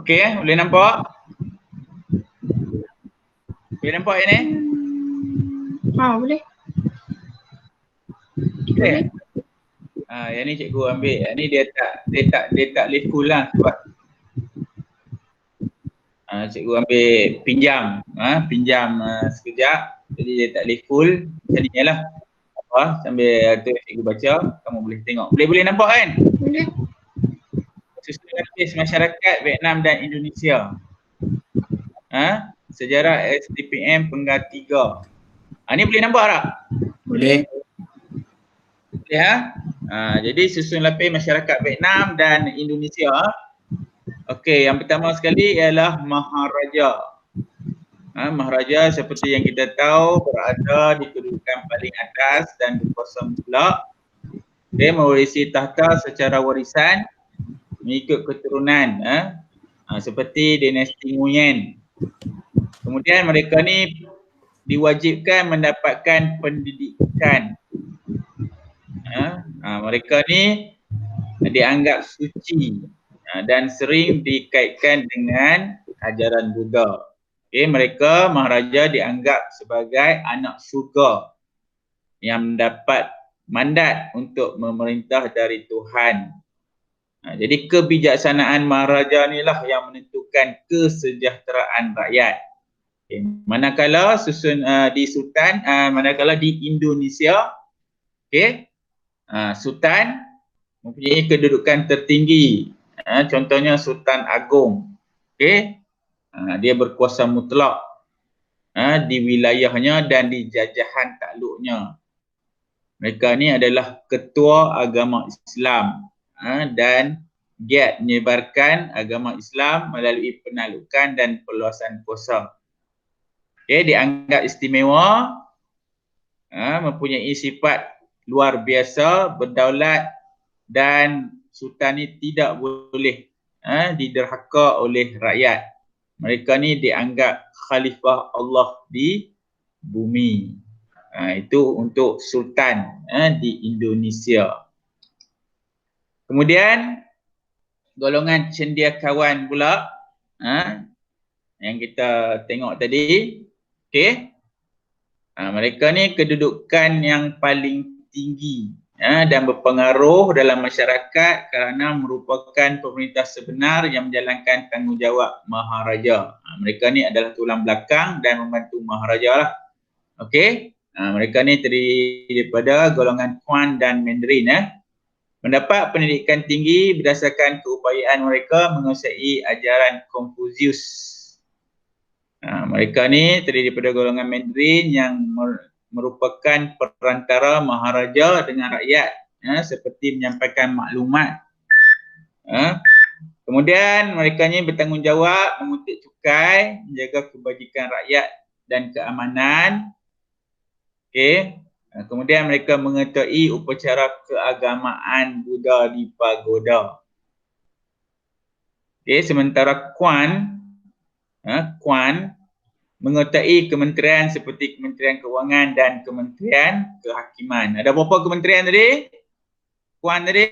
Okey, boleh nampak? Boleh nampak yang ni? Boleh. Boleh. Yang ni cikgu ambil. Yang ni dia tak boleh full lah sebab cikgu ambil pinjam. Pinjam sekejap. Jadi dia tak boleh full. Macam ni lah. Sambil tu cikgu baca, kamu boleh tengok. Boleh nampak kan? Boleh. Susun lapis masyarakat Vietnam dan Indonesia. Sejarah SDPM Penggal 3. Ni boleh nampak tak? Boleh. Boleh jadi susun lapis masyarakat Vietnam dan Indonesia. Okey, yang pertama sekali ialah Maharaja. Maharaja seperti yang kita tahu berada di kedudukan paling atas dan berkuasa mutlak. Dia mewarisi tahta secara warisan mengikut keturunan seperti dinasti Nguyen. Kemudian mereka ni diwajibkan mendapatkan pendidikan. Mereka ni dianggap suci dan sering dikaitkan dengan ajaran Buddha. Mereka Maharaja dianggap sebagai anak syurga yang mendapat mandat untuk memerintah dari Tuhan. Jadi kebijaksanaan Maharaja ni lah yang menentukan kesejahteraan rakyat. Manakala manakala di Indonesia, Sultan mempunyai kedudukan tertinggi. Contohnya Sultan Agong. Dia berkuasa mutlak di wilayahnya dan di jajahan takluknya. Mereka ni adalah ketua agama Islam dan giat menyebarkan agama Islam melalui penaklukan dan perluasan kuasa. Dianggap istimewa, mempunyai sifat luar biasa, berdaulat, dan sultan ni tidak boleh diderhaka oleh rakyat. Mereka ni dianggap khalifah Allah di bumi. Itu untuk sultan di Indonesia. Kemudian golongan cendekiawan pula yang kita tengok tadi. Mereka ni kedudukan yang paling tinggi dan berpengaruh dalam masyarakat kerana merupakan pemerintah sebenar yang menjalankan tanggungjawab Maharaja. Mereka ni adalah tulang belakang dan membantu Maharaja lah. Mereka ni terdiri daripada golongan Kuan dan Mandarin. Mendapat pendidikan tinggi berdasarkan keupayaan mereka menguasai ajaran Konfusius. Mereka ni terdiri daripada golongan Mandarin yang merupakan perantara Maharaja dengan rakyat, seperti menyampaikan maklumat. Kemudian mereka ni bertanggungjawab memungut cukai, menjaga kebajikan rakyat dan keamanan. Kemudian mereka mengetahui upacara keagamaan Buddha di pagoda. Sementara Kuan mengetahui kementerian seperti Kementerian Kewangan dan Kementerian Kehakiman. Ada berapa kementerian tadi? Kuan tadi?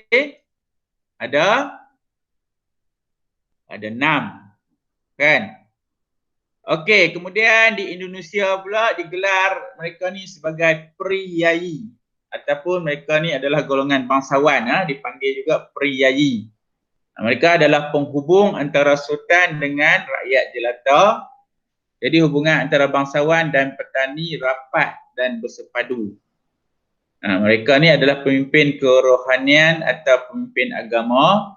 Ada 6. Kan? Okey, kemudian di Indonesia pula digelar mereka ni sebagai Priyayi ataupun mereka ni adalah golongan bangsawan, dipanggil juga Priyayi. Mereka adalah penghubung antara sultan dengan rakyat jelata. Jadi hubungan antara bangsawan dan petani rapat dan bersepadu. Mereka ni adalah pemimpin kerohanian atau pemimpin agama.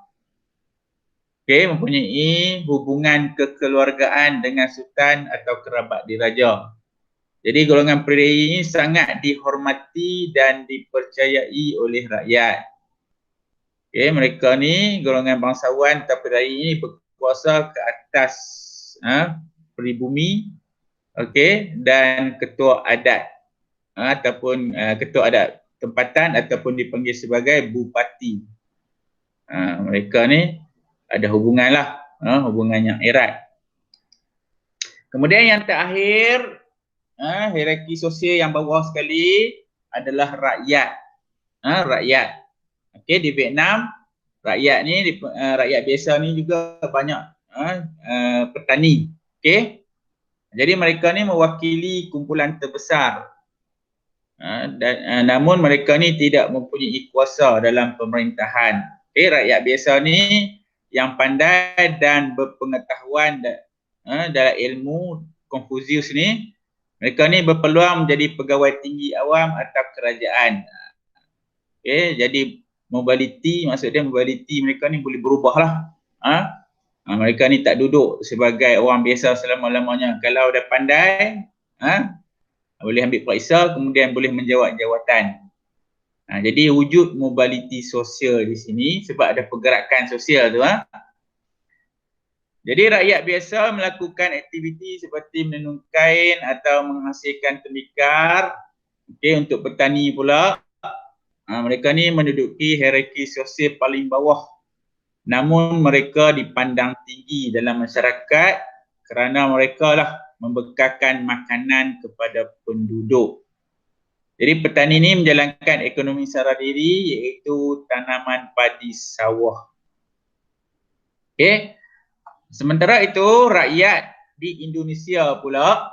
Mempunyai hubungan kekeluargaan dengan sultan atau kerabat diraja. Jadi golongan Priyayi ini sangat dihormati dan dipercayai oleh rakyat. Mereka ni golongan bangsawan atau Priyayi ini berkuasa ke atas pribumi, dan ketua adat ataupun ketua adat tempatan ataupun dipanggil sebagai bupati. Mereka ni ada hubungan lah, hubungan yang erat. Kemudian yang terakhir, hierarki sosial yang bawah sekali adalah rakyat. Rakyat. Di Vietnam, rakyat ni, rakyat biasa ni juga banyak petani. Okey. Jadi mereka ni mewakili kumpulan terbesar. Namun mereka ni tidak mempunyai kuasa dalam pemerintahan. Okey, rakyat biasa ni yang pandai dan berpengetahuan dalam ilmu Konfusius ni, mereka ni berpeluang menjadi pegawai tinggi awam atau kerajaan. Okey, jadi mobility, maksud dia mobility mereka ni boleh berubah lah. Mereka ni tak duduk sebagai orang biasa selama-lamanya. Kalau dah pandai, boleh ambil periksa, kemudian boleh menjawat jawatan. Jadi wujud mobility sosial di sini sebab ada pergerakan sosial tu. Jadi rakyat biasa melakukan aktiviti seperti menenun kain atau menghasilkan tembikar. Okey, untuk petani pula, mereka ni menduduki hierarki sosial paling bawah. Namun mereka dipandang tinggi dalam masyarakat kerana mereka lah membekalkan makanan kepada penduduk. Jadi petani ini menjalankan ekonomi sara diri iaitu tanaman padi sawah. Okey. Sementara itu rakyat di Indonesia pula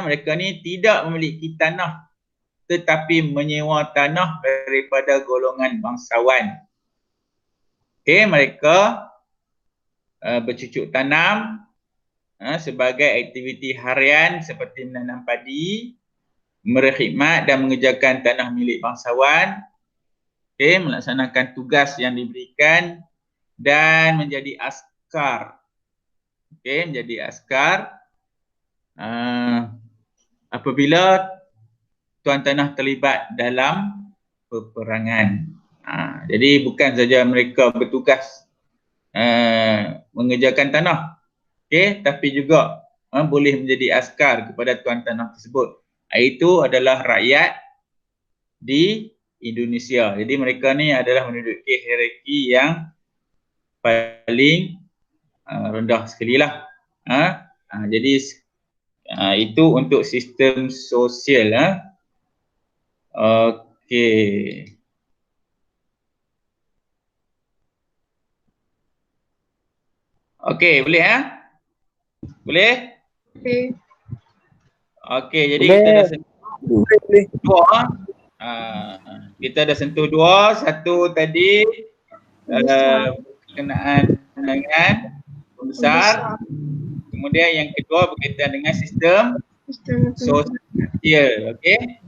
mereka ni tidak memiliki tanah tetapi menyewa tanah daripada golongan bangsawan. Okey, mereka bercucuk tanam sebagai aktiviti harian seperti menanam padi, berkhidmat dan mengerjakan tanah milik bangsawan, melaksanakan tugas yang diberikan dan menjadi askar. Menjadi askar apabila tuan tanah terlibat dalam peperangan. Jadi bukan saja mereka bertugas mengerjakan tanah, tapi juga boleh menjadi askar kepada tuan tanah tersebut. Itu adalah rakyat di Indonesia. Jadi mereka ni adalah menduduki hierarki yang paling rendah sekali lah. Jadi itu untuk sistem sosial. Okey. Okey, boleh Boleh? Boleh. Okey, jadi kita dah sentuh dua. Kita dah sentuh dua. Satu tadi berkenaan dengan pembesar. Kemudian yang kedua berkaitan dengan sistem sosial. Okey.